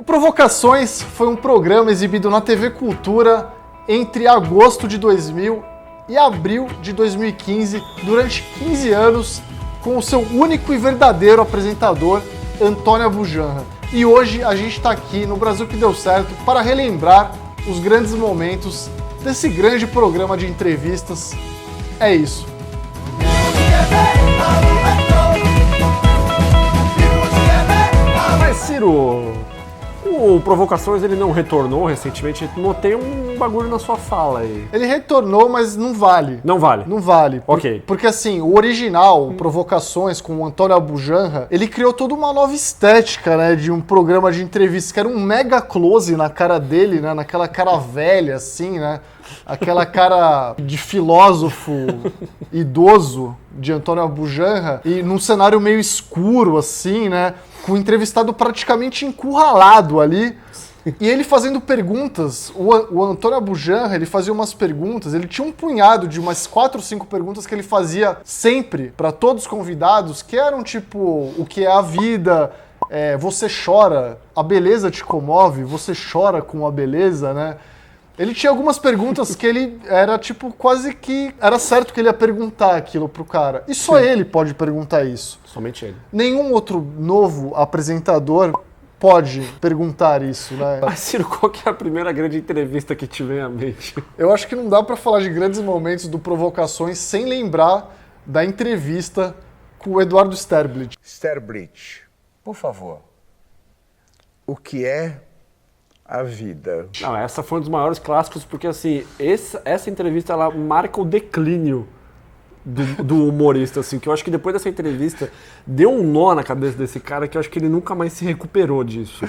Provocações foi um programa exibido na TV Cultura entre agosto de 2000 e abril de 2015, durante 15 anos, com o seu único e verdadeiro apresentador, Antônio Abujamra. E hoje a gente está aqui no Brasil que deu certo para relembrar os grandes momentos desse grande programa de entrevistas. É isso. Mas, Ciro, o Provocações ele não retornou recentemente. Notei um bagulho na sua fala aí. Ele retornou, mas não vale. Não vale? Não vale. Ok. Porque assim, o original, Provocações, com o Antônio Abujamra, ele criou toda uma nova estética, né, de um programa de entrevistas, que era um mega close na cara dele, né, naquela cara velha, assim, né, aquela cara de filósofo idoso de Antônio Abujamra, e num cenário meio escuro, assim, né, com o entrevistado praticamente encurralado ali, e ele fazendo perguntas. O Antônio Abujamra, ele fazia umas perguntas, ele tinha um punhado de umas 4 ou 5 perguntas que ele fazia sempre para todos os convidados, que eram tipo, o que é a vida, você chora, a beleza te comove, você chora com a beleza, né? Ele tinha algumas perguntas que ele era tipo, quase que era certo que ele ia perguntar aquilo pro cara. E só ele pode perguntar isso. Somente ele. Nenhum outro novo apresentador pode perguntar isso, né? Mas, Ciro, qual que é a primeira grande entrevista que te vem à mente? Eu acho que não dá pra falar de grandes momentos do Provocações sem lembrar da entrevista com o Eduardo Sterblit. Sterblit, por favor, o que é a vida? Não, essa foi um dos maiores clássicos, porque assim, essa entrevista ela marca o declínio do humorista, assim, que eu acho que depois dessa entrevista deu um nó na cabeça desse cara que eu acho que ele nunca mais se recuperou disso.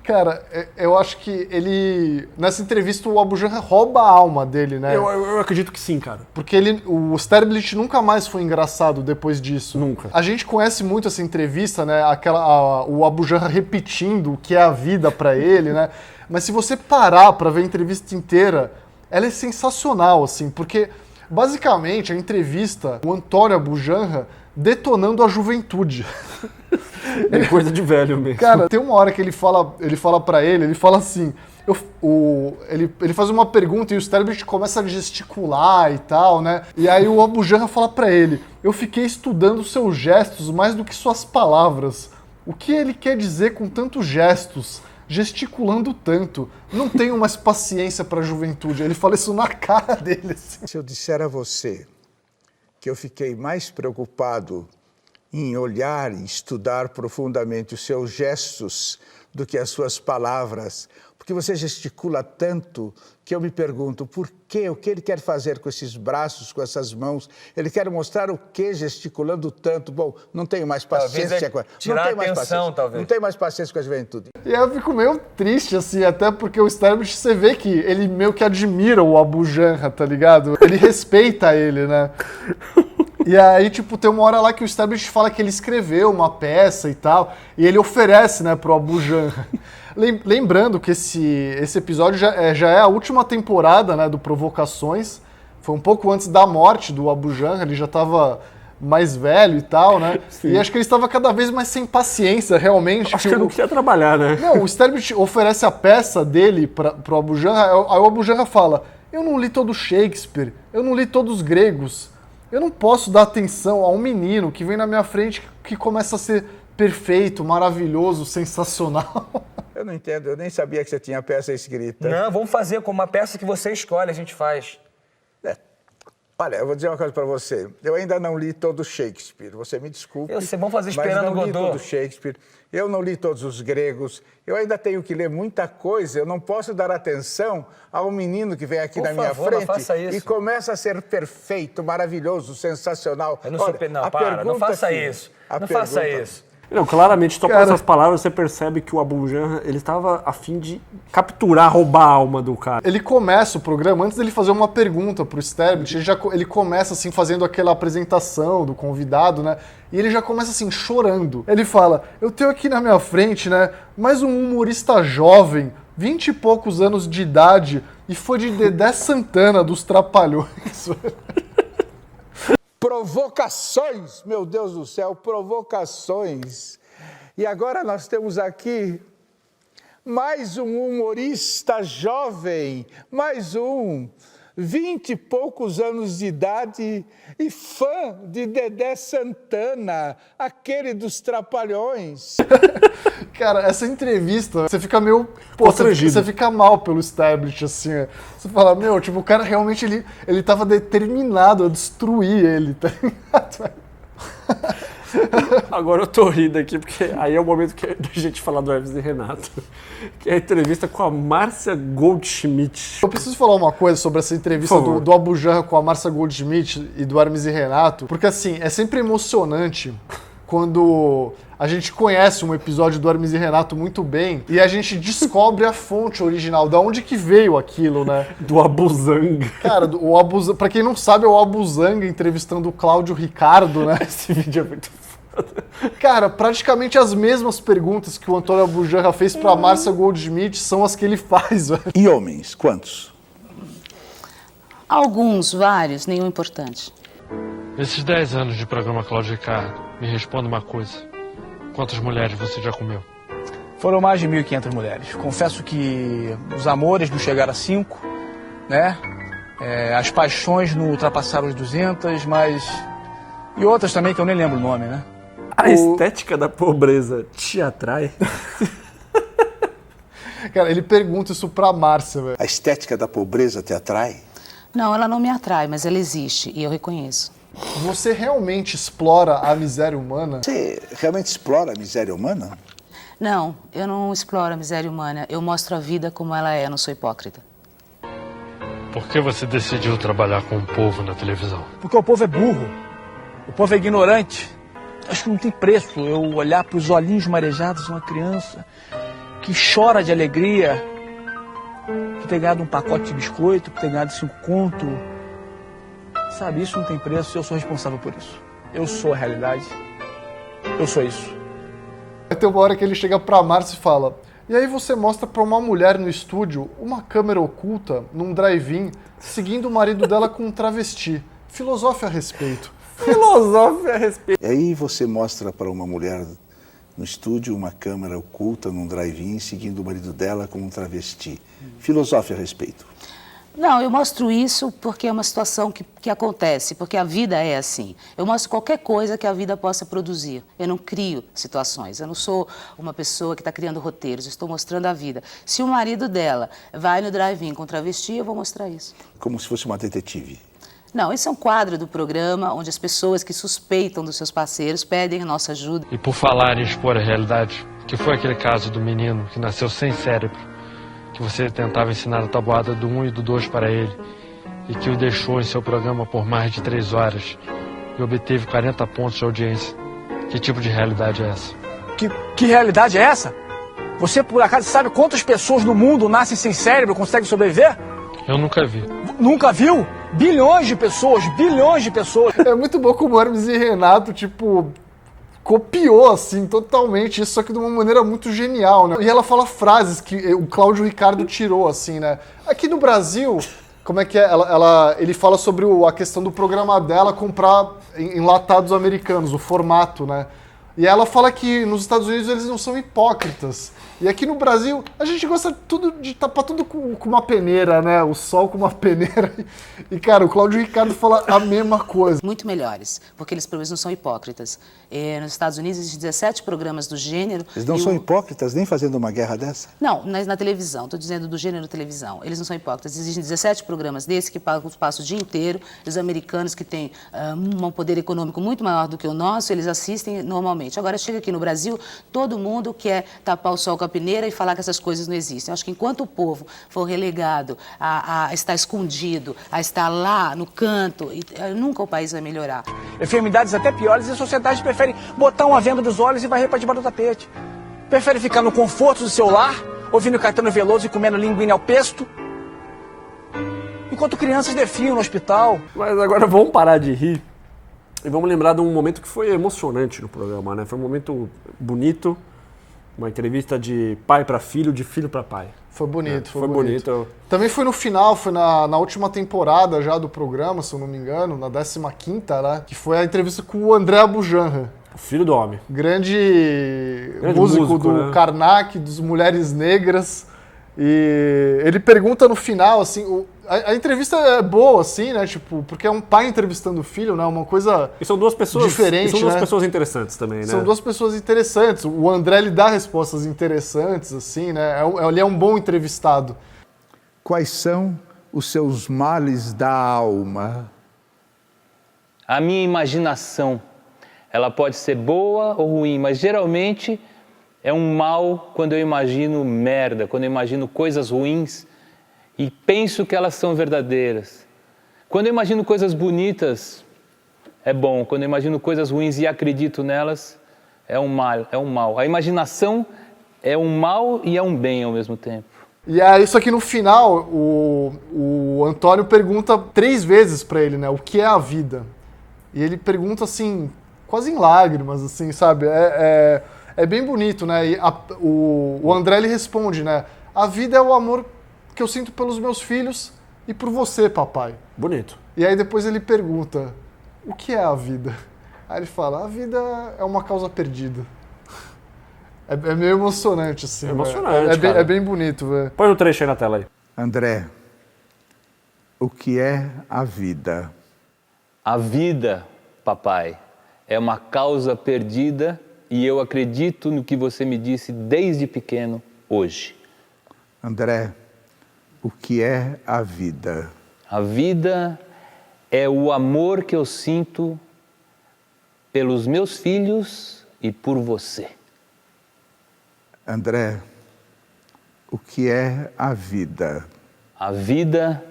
Cara, eu acho que ele... Nessa entrevista o Abujamra rouba a alma dele, né? Eu acredito que sim, cara. Porque o Sterblit nunca mais foi engraçado depois disso. Nunca. A gente conhece muito essa entrevista, né? O Abujamra repetindo o que é a vida pra ele, né? Mas se você parar pra ver a entrevista inteira, ela é sensacional, assim, porque basicamente a entrevista, o Antônio Abujamra detonando a juventude. É coisa de velho mesmo. Cara, tem uma hora que ele fala pra ele fala assim, ele faz uma pergunta e o Sterblit começa a gesticular e tal, né? E aí o Abujamra fala pra ele, eu fiquei estudando seus gestos mais do que suas palavras. O que ele quer dizer com tantos gestos? Gesticulando tanto. Não tenho mais paciência pra juventude. Ele fala isso na cara dele. Assim. Se eu disser a você que eu fiquei mais preocupado em olhar e estudar profundamente os seus gestos do que as suas palavras, porque você gesticula tanto que eu me pergunto por quê? O que ele quer fazer com esses braços, com essas mãos? Ele quer mostrar o quê gesticulando tanto? Bom, não tenho mais paciência com tirar a atenção, talvez. Não tenho mais paciência com a juventude. E eu fico meio triste, assim, até porque o Sterblit, você vê que ele meio que admira o Abujamra, tá ligado? Ele respeita ele, né? E aí, tipo, tem uma hora lá que o Sterblit fala que ele escreveu uma peça e tal, e ele oferece, né, pro Abujamra. Lembrando que esse episódio já é a última temporada, né, do Provocações. Foi um pouco antes da morte do Abujamra, ele já estava mais velho e tal, né? Sim. E acho que ele estava cada vez mais sem paciência, realmente. Acho que ele não queria trabalhar, né? Não, o Sterblit oferece a peça dele pro Abujamra, aí o Abujamra fala, eu não li todo Shakespeare, eu não li todos os gregos, eu não posso dar atenção a um menino que vem na minha frente que começa a ser perfeito, maravilhoso, sensacional. Eu não entendo, eu nem sabia que você tinha peça escrita. Não, vamos fazer com uma peça que você escolhe, a gente faz. Olha, eu vou dizer uma coisa para você. Eu ainda não li todo Shakespeare, você me desculpe. Vamos fazer Esperando Godot. Mas não li todo Godot. Shakespeare, eu não li todos os gregos, eu ainda tenho que ler muita coisa, eu não posso dar atenção a um menino que vem aqui na minha frente não faça isso. E começa a ser perfeito, maravilhoso, sensacional. Eu não sou... não faça isso. Não faça isso. Não, claramente, só com essas palavras você percebe que o Abujamra, ele estava a fim de capturar, roubar a alma do cara. Ele começa o programa, antes dele fazer uma pergunta pro Sterblit, ele começa assim, fazendo aquela apresentação do convidado, né? E ele já começa assim, chorando. Ele fala, eu tenho aqui na minha frente, né, mais um humorista jovem, 20 e poucos anos de idade, e foi de Dedé Santana, dos Trapalhões. Provocações, meu Deus do céu, provocações. E agora nós temos aqui mais um humorista jovem, mais um, 20 e poucos anos de idade e fã de Dedé Santana, aquele dos Trapalhões. Cara, essa entrevista, você fica meio... Constrangido. Você fica mal pelo establishment, assim. Você fala, meu, tipo, o cara realmente, ele tava determinado a destruir ele, tá ligado? Agora eu tô rindo aqui, porque aí é o momento da gente falar do Hermes e Renato, que é a entrevista com a Márcia Goldschmidt. Eu preciso falar uma coisa sobre essa entrevista do Abu Janra com a Márcia Goldschmidt e do Hermes e Renato, porque assim, é sempre emocionante quando a gente conhece um episódio do Hermes e Renato muito bem e a gente descobre a fonte original, da onde que veio aquilo, né? Do Abuzanga. Cara, pra quem não sabe, é o Abuzanga entrevistando o Cláudio Ricardo, né? Esse vídeo é muito foda. Cara, praticamente as mesmas perguntas que o Antônio Abu Janra fez pra Márcia Goldschmidt são as que ele faz, velho. E homens, quantos? Alguns, vários, nenhum importante. Esses 10 anos de programa Cláudio Ricardo, me responda uma coisa. Quantas mulheres você já comeu? Foram mais de 1.500 mulheres. Confesso que os amores não chegaram a 5, né? As paixões não ultrapassaram os 200, mas... E outras também que eu nem lembro o nome, né? A estética da pobreza te atrai? Cara, ele pergunta isso pra Márcia, velho. A estética da pobreza te atrai? Não, ela não me atrai, mas ela existe e eu reconheço. Você realmente explora a miséria humana? Você realmente explora a miséria humana? Não, eu não exploro a miséria humana, eu mostro a vida como ela é, eu não sou hipócrita. Por que você decidiu trabalhar com o povo na televisão? Porque o povo é burro, o povo é ignorante. Acho que não tem preço eu olhar para os olhinhos marejados de uma criança que chora de alegria, que tem ganhado um pacote de biscoito, que tem ganhado 5 conto. Sabe, isso não tem preço, eu sou responsável por isso. Eu sou a realidade, eu sou isso. Aí tem uma hora que ele chega pra Márcia e fala: e aí você mostra pra uma mulher no estúdio uma câmera oculta num drive-in seguindo o marido dela com um travesti. Filosofe a respeito. Filosofe a respeito. E aí você mostra para uma mulher no estúdio uma câmera oculta num drive-in seguindo o marido dela com um travesti. Filosofe a respeito. Não, eu mostro isso porque é uma situação que acontece, porque a vida é assim. Eu mostro qualquer coisa que a vida possa produzir. Eu não crio situações, eu não sou uma pessoa que está criando roteiros, eu estou mostrando a vida. Se o marido dela vai no drive-in com travesti, eu vou mostrar isso. Como se fosse uma detetive. Não, esse é um quadro do programa onde as pessoas que suspeitam dos seus parceiros pedem a nossa ajuda. E por falar em expor a realidade, que foi aquele caso do menino que nasceu sem cérebro, que você tentava ensinar a tabuada do 1 e do 2 para ele, e que o deixou em seu programa por mais de 3 horas e obteve 40 pontos de audiência. Que tipo de realidade é essa? Que realidade é essa? Você, por acaso, sabe quantas pessoas no mundo nascem sem cérebro e conseguem sobreviver? Eu nunca vi. Nunca viu? Bilhões de pessoas, bilhões de pessoas. É muito bom como o Hermes e Renato, tipo, copiou, assim, totalmente isso, só que de uma maneira muito genial, né? E ela fala frases que o Cláudio Ricardo tirou, assim, né? Aqui no Brasil, como é que é? Ele fala sobre a questão do programa dela comprar enlatados americanos, o formato, né? E ela fala que nos Estados Unidos eles não são hipócritas. E aqui no Brasil, a gente gosta de tapar tudo com uma peneira, né? O sol com uma peneira. E, cara, o Cláudio Ricardo fala a mesma coisa. Muito melhores, porque eles, pelo menos, não são hipócritas. Nos Estados Unidos existem 17 programas do gênero. Eles não são hipócritas nem fazendo uma guerra dessa? Não, na televisão, estou dizendo do gênero televisão. Eles não são hipócritas. Existem 17 programas desses que passam o dia inteiro. Os americanos, que têm um poder econômico muito maior do que o nosso, eles assistem normalmente. Agora, chega aqui no Brasil, todo mundo quer tapar o sol com a peneira e falar que essas coisas não existem. Eu acho que enquanto o povo for relegado a estar escondido, a estar lá no canto, nunca o país vai melhorar. Enfermidades até piores e a sociedade prefere botar uma venda dos olhos e varrer para debaixo do tapete. Prefere ficar no conforto do seu lar, ouvindo Caetano Veloso e comendo linguine ao pesto, enquanto crianças defiam no hospital. Mas agora vamos parar de rir e vamos lembrar de um momento que foi emocionante no programa, né? Foi um momento bonito, uma entrevista de pai para filho, de filho para pai. Foi bonito, foi bonito. Também foi no final, foi na última temporada já do programa, se eu não me engano, na 15ª, né? Que foi a entrevista com o André Abu Janra. O filho do homem. Grande músico, do né? Karnak, dos Mulheres Negras. E ele pergunta no final, assim, a entrevista é boa, assim, né? Tipo, porque é um pai entrevistando o filho, né? Uma coisa E são duas pessoas diferente, e são duas né? pessoas interessantes também, né? São duas pessoas interessantes. O André, ele dá respostas interessantes, assim, né? Ele é um bom entrevistado. Quais são os seus males da alma? A minha imaginação, ela pode ser boa ou ruim, mas geralmente é um mal quando eu imagino merda, quando eu imagino coisas ruins e penso que elas são verdadeiras. Quando eu imagino coisas bonitas, é bom. Quando eu imagino coisas ruins e acredito nelas, é um mal. A imaginação é um mal e é um bem ao mesmo tempo. E aí, só que no final, o Antônio pergunta 3 vezes pra ele, né? O que é a vida? E ele pergunta, assim, quase em lágrimas, assim, sabe? É bem bonito, né? E o André, ele responde, né? A vida é o amor que eu sinto pelos meus filhos e por você, papai. Bonito. E aí depois ele pergunta, o que é a vida? Aí ele fala, a vida é uma causa perdida. É meio emocionante, assim. É emocionante, cara. É bem bonito, velho. Põe o trecho aí na tela aí. André, o que é a vida? A vida, papai, é uma causa perdida e eu acredito no que você me disse desde pequeno hoje. André, o que é a vida? A vida é o amor que eu sinto pelos meus filhos e por você. André, o que é a vida? A vida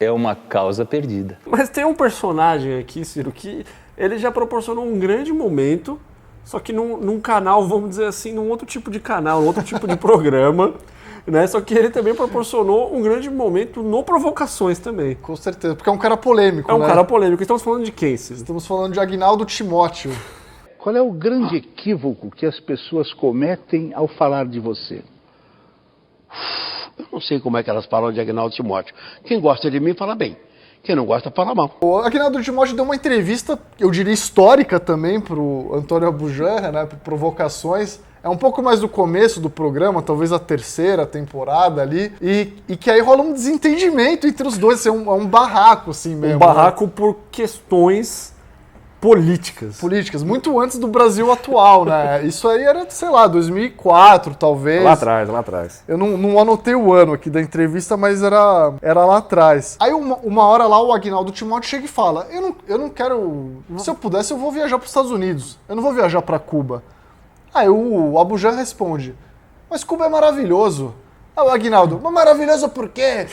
é uma causa perdida. Mas tem um personagem aqui, Ciro, que ele já proporcionou um grande momento, só que num canal, vamos dizer assim, num outro tipo de canal, num outro tipo de programa, né? Só que ele também proporcionou um grande momento no Provocações também. Com certeza, porque é um cara polêmico, É um né? cara polêmico. Estamos falando de quem, Ciro? Estamos falando de Agnaldo Timóteo. Qual é o grande equívoco que as pessoas cometem ao falar de você? Eu não sei como é que elas falam de Agnaldo Timóteo. Quem gosta de mim fala bem. Quem não gosta fala mal. O Agnaldo Timóteo deu uma entrevista, eu diria histórica também, pro Antônio Abujamra, né, pro Provocações. É um pouco mais do começo do programa, talvez a 3ª temporada ali, e que aí rola um desentendimento entre os dois, assim, é um barraco, assim mesmo. Um barraco por questões políticas. Muito antes do Brasil atual, né? Isso aí era, sei lá, 2004, talvez. Lá atrás. Eu não anotei o ano aqui da entrevista, mas era lá atrás. Aí uma hora lá o Agnaldo Timóteo chega e fala, eu não quero... Se eu pudesse, eu vou viajar para os Estados Unidos. Eu não vou viajar para Cuba. Aí o Abujamra responde, mas Cuba é maravilhoso. Aí o Agnaldo, mas maravilhoso por quê?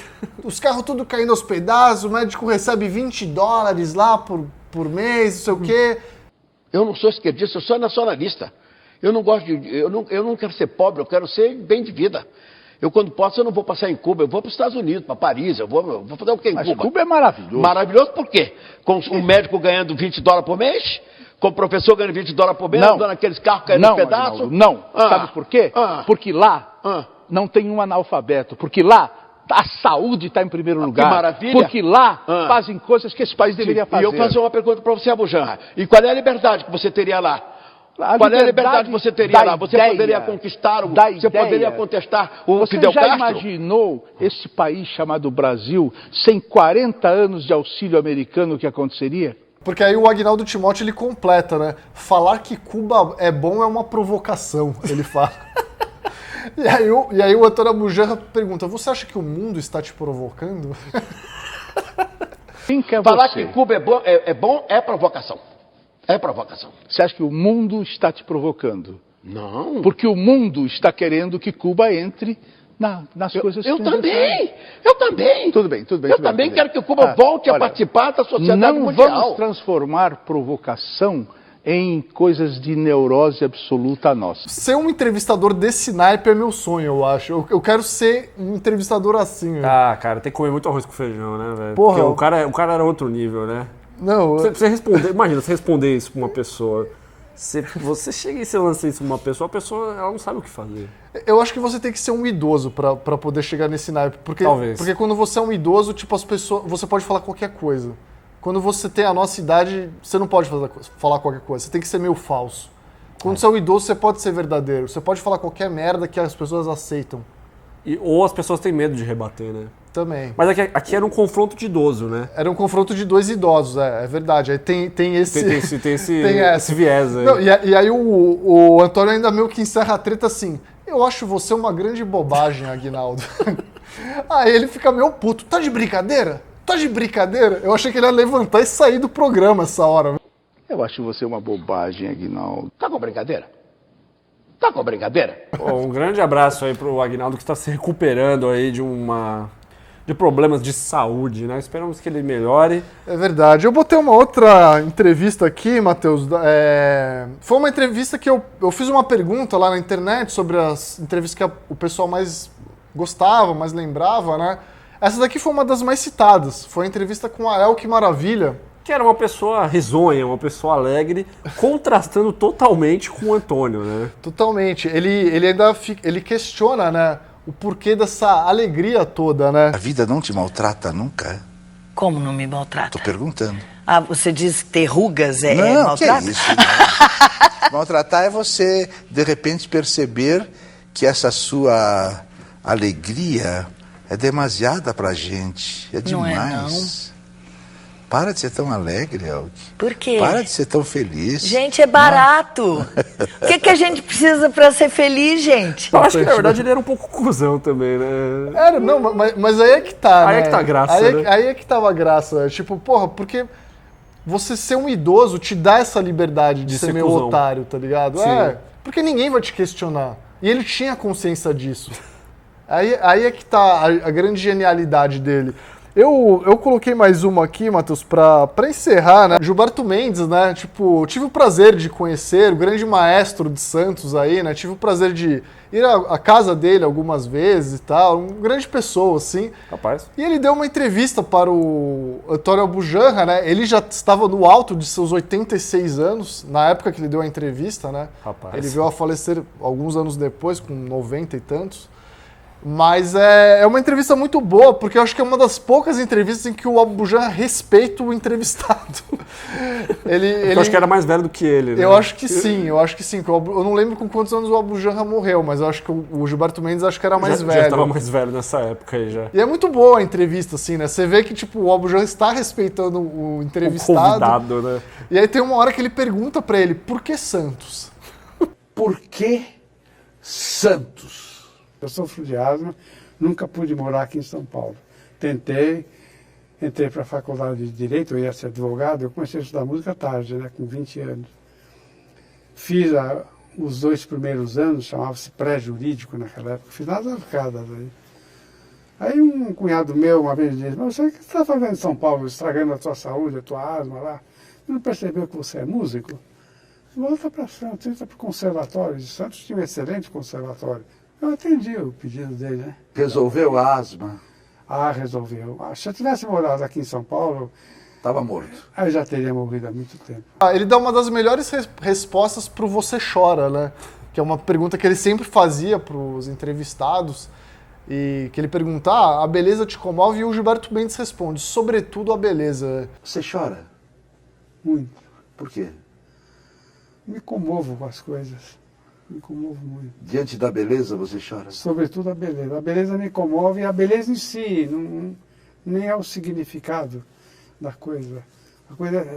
Os carros tudo caindo aos pedaços, o médico recebe $20 lá por mês, não sei o quê. Eu não sou esquerdista, eu sou nacionalista. Eu não gosto de... Eu não quero ser pobre, eu quero ser bem de vida. Eu, quando posso, eu não vou passar em Cuba, eu vou para os Estados Unidos, para Paris, eu vou fazer o quê em Mas Cuba? Cuba é maravilhoso. Maravilhoso por quê? Com um médico ganhando $20 por mês, com o professor ganhando $20 por mês, Não. andando aqueles carros caindo aos pedaços. Agnaldo, não. Sabe por quê? Porque lá não tem um analfabeto. Porque lá a saúde está em primeiro lugar. Que maravilha. Porque lá fazem coisas que esse país deveria fazer. E eu fazer uma pergunta para você, Abujamra. E qual é a liberdade que você teria lá? Qual é a liberdade que você teria lá? Você poderia conquistar, você poderia contestar o Você Fidel já Castro? imaginou esse país chamado Brasil sem 40 anos de auxílio americano, o que aconteceria? Porque aí o Agnaldo Timóteo, ele completa, né? Falar que Cuba é bom é uma provocação, ele fala. E aí o Antônio Abujamra pergunta, você acha que o mundo está te provocando? Quem quer Falar você? que Cuba é bom é provocação. É provocação. Você acha que o mundo está te provocando? Não. Porque o mundo está querendo que Cuba entre nas coisas Eu transversais. também. Tudo bem. Eu também quero que Cuba volte a participar da sociedade não mundial. vamos transformar provocação em coisas de neurose absoluta nossa. Ser um entrevistador desse naipe é meu sonho, eu acho. Eu quero ser um entrevistador assim. Né? Ah, cara, tem que comer muito arroz com feijão, né, velho? Porra, Porque o cara era outro nível, né? Não, Você responder, imagina, você responder isso pra uma pessoa. Você chega e você lança isso pra uma pessoa, a pessoa ela não sabe o que fazer. eu acho que você tem que ser um idoso pra poder chegar nesse naipe. Porque, Talvez. Porque quando você é um idoso, tipo, as pessoas. Você pode falar qualquer coisa. quando você tem a nossa idade, você não pode falar qualquer coisa, você tem que ser meio falso. Quando você é um idoso, você pode ser verdadeiro, você pode falar qualquer merda que as pessoas aceitam. Ou as pessoas têm medo de rebater, né? Também. Mas aqui era um confronto de idoso, né? Era um confronto de 2 idosos, é verdade. Aí tem esse... Tem esse viés aí. Não, e aí o Antônio ainda meio que encerra a treta assim, eu acho você uma grande bobagem, Aguinaldo. Aí ele fica meio puto, tá de brincadeira? Tá de brincadeira? Eu achei que ele ia levantar e sair do programa essa hora. Eu acho você uma bobagem, Aguinaldo. Tá com brincadeira? Tá com brincadeira? Um grande abraço aí pro Aguinaldo, que está se recuperando aí de problemas de saúde, né? Esperamos que ele melhore. É verdade. Eu botei uma outra entrevista aqui, Matheus. Foi uma entrevista que eu fiz uma pergunta lá na internet sobre as entrevistas que o pessoal mais gostava, mais lembrava, né? Essa daqui foi uma das mais citadas. Foi a entrevista com a Elke Maravilha. Que era uma pessoa risonha, uma pessoa alegre, contrastando totalmente com o Antônio, né? Totalmente. Ele ainda ele questiona, né, o porquê dessa alegria toda, né? A vida não te maltrata nunca? Como não me maltrata? Tô perguntando. Ah, você diz que ter rugas é não, maltrato? Que é isso? Maltratar é você, de repente, perceber que essa sua alegria é demasiada pra gente. É demais. Não é, não. Para de ser tão alegre, Elke. Por quê? Para de ser tão feliz. Gente, é barato. O que a gente precisa pra ser feliz, gente? Eu acho que, na verdade, ele era um pouco cuzão também, né? Era, não, mas aí é que tá, Aí né? é que tá a graça, né? Aí é que tava a graça. Tipo, porra, porque você ser um idoso te dá essa liberdade de ser meio cuzão. otário, tá ligado? Sim. Porque ninguém vai te questionar. E ele tinha consciência disso. Aí é que tá a grande genialidade dele. Eu coloquei mais uma aqui, Matheus, pra encerrar, né? Gilberto Mendes, né? Tipo, tive o prazer de conhecer o grande maestro de Santos aí, né? Tive o prazer de ir à casa dele algumas vezes e tal. Uma grande pessoa, assim. Rapaz. E ele deu uma entrevista para o Antônio Abujanra, né? Ele já estava no alto de seus 86 anos, na época que ele deu a entrevista, né? Rapaz. Ele veio a falecer alguns anos depois, com 90 e tantos. Mas é uma entrevista muito boa, porque eu acho que é uma das poucas entrevistas em que o Abujanra respeita o entrevistado. Eu acho que era mais velho do que ele, né? Eu acho que sim. Eu não lembro com quantos anos o Abujanra morreu, mas eu acho que o Gilberto Mendes acho que era mais velho. Já estava mais velho nessa época aí já. E é muito boa a entrevista, assim, né? Você vê que, tipo, o Abujanra está respeitando o entrevistado. O convidado, né? E aí tem uma hora que ele pergunta pra ele, por que Santos? Por que Santos? Eu sofro de asma, nunca pude morar aqui em São Paulo. Tentei, entrei para a faculdade de Direito, eu ia ser advogado, eu comecei a estudar música tarde, né, com 20 anos. Fiz os 2 primeiros anos, chamava-se pré-jurídico naquela época, fiz nas arcadas aí. Aí um cunhado meu uma vez disse, mas você o que você está fazendo em São Paulo, estragando a tua saúde, a tua asma lá? Você não percebeu que você é músico? Volta para Santos, entra para o conservatório de Santos, tinha um excelente conservatório. Eu atendi o pedido dele, né? Resolveu a asma? Ah, resolveu. Se eu tivesse morado aqui em São Paulo... Estava morto. Aí eu já teria morrido há muito tempo. Ele dá uma das melhores respostas pro Você Chora, né? Que é uma pergunta que ele sempre fazia pros entrevistados. E que ele pergunta, a beleza te comove? E o Gilberto Mendes responde, sobretudo a beleza. Você chora? Muito. Por quê? Me comovo com as coisas. Me comovo muito. Diante da beleza você chora? Sobretudo a beleza. A beleza me comove e a beleza em si, nem é o significado da coisa.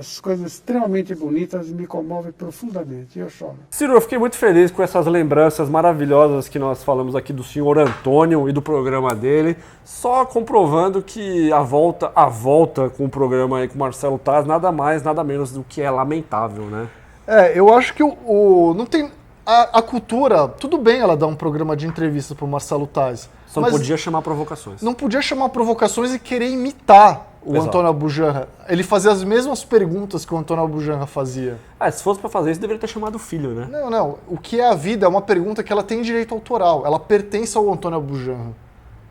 As coisas extremamente bonitas me comovem profundamente e eu choro. Ciro, eu fiquei muito feliz com essas lembranças maravilhosas que nós falamos aqui do senhor Antônio e do programa dele, só comprovando que a volta com o programa aí com o Marcelo Taz, nada mais, nada menos do que é lamentável, né? Eu acho que não tem... A cultura, tudo bem ela dar um programa de entrevista pro Marcelo Taz. Só não podia chamar provocações. Não podia chamar provocações e querer imitar o Antônio Abujanra. Ele fazia as mesmas perguntas que o Antônio Abujanra fazia. Se fosse pra fazer isso, deveria ter chamado o filho, né? Não. O que é a vida é uma pergunta que ela tem direito autoral. Ela pertence ao Antônio Abujanra.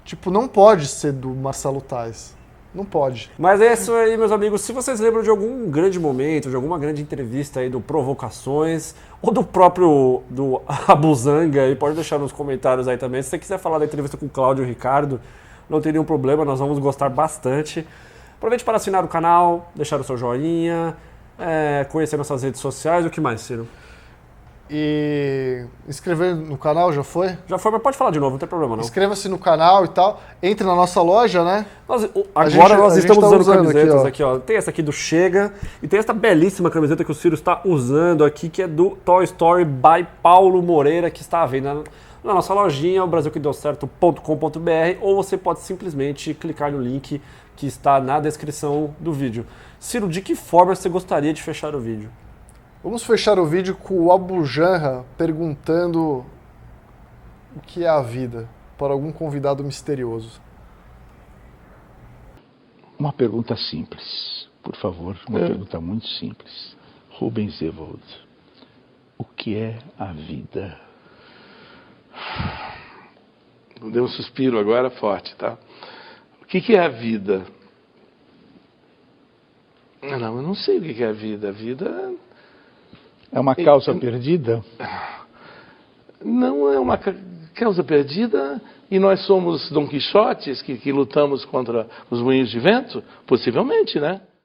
Tipo, não pode ser do Marcelo Taz. Não pode. Mas é isso aí, meus amigos. Se vocês lembram de algum grande momento, de alguma grande entrevista aí do Provocações, ou do próprio do Abuzanga, aí, pode deixar nos comentários aí também. Se você quiser falar da entrevista com o Cláudio e o Ricardo, não tem nenhum problema, nós vamos gostar bastante. Aproveite para assinar o canal, deixar o seu joinha, conhecer nossas redes sociais. O que mais, Ciro? E inscrever no canal, já foi? Já foi, mas pode falar de novo, não tem problema não. Inscreva-se no canal e tal. Entre na nossa loja, né? Agora nós estamos usando camisetas aqui, ó. Tem essa aqui do Chega e tem essa belíssima camiseta que o Ciro está usando aqui, que é do Toy Story by Paulo Moreira, que está à venda na nossa lojinha, o brasilquedeucerto.com.br, ou você pode simplesmente clicar no link que está na descrição do vídeo. Ciro, de que forma você gostaria de fechar o vídeo? Vamos fechar o vídeo com o Abu Janra perguntando o que é a vida para algum convidado misterioso. Uma pergunta simples, por favor, uma pergunta muito simples. Rubens Evold, o que é a vida? Deu um suspiro agora forte, tá? O que é a vida? Não, eu não sei o que é a vida. A vida... É uma causa perdida? Não é uma causa perdida e nós somos Dom Quixotes que lutamos contra os moinhos de vento? Possivelmente, né?